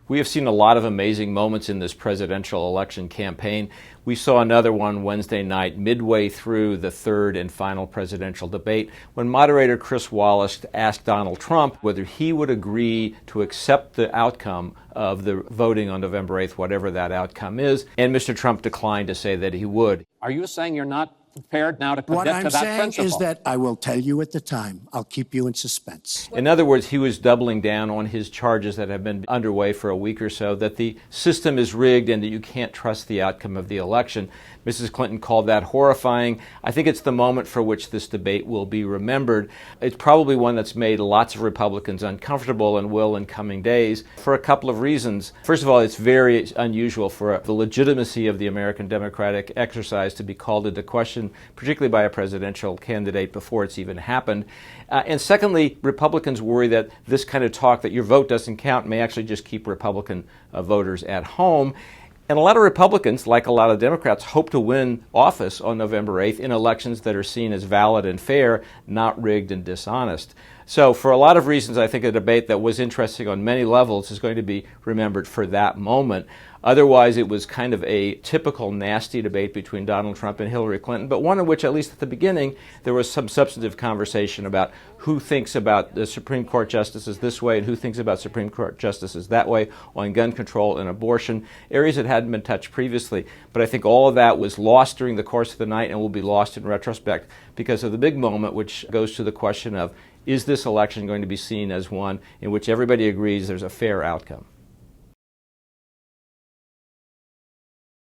We have seen a lot of amazing moments in this presidential election campaign. We saw another one Wednesday night, midway through the third and final presidential debate, when moderator Chris Wallace asked Donald Trump whether he would agree to accept the outcome of the voting on November 8th, whatever that outcome is, and Mr. Trump declined to say that he would. Are you saying you're not prepared now to commit to that principle? What I'm saying is that I will tell you at the time. I'll keep you in suspense. In other words, he was doubling down on his charges that have been underway for a week or so, that the system is rigged and that you can't trust the outcome of the election. Mrs. Clinton called that horrifying. I think it's the moment for which this debate will be remembered. It's probably one that's made lots of Republicans uncomfortable and will in coming days for a couple of reasons. First of all, it's very unusual for the legitimacy of the American democratic exercise to be called into question, particularly by a presidential candidate, before it's even happened. And secondly, Republicans worry that this kind of talk that your vote doesn't count may actually just keep Republican voters at home. And a lot of Republicans, like a lot of Democrats, hope to win office on November 8th in elections that are seen as valid and fair, not rigged and dishonest. So for a lot of reasons, I think a debate that was interesting on many levels is going to be remembered for that moment. Otherwise, it was kind of a typical nasty debate between Donald Trump and Hillary Clinton, but one in which, at least at the beginning, there was some substantive conversation about who thinks about the Supreme Court justices this way and who thinks about Supreme Court justices that way on gun control and abortion, areas that hadn't been touched previously. But I think all of that was lost during the course of the night and will be lost in retrospect because of the big moment, which goes to the question of, is this election going to be seen as one in which everybody agrees there's a fair outcome?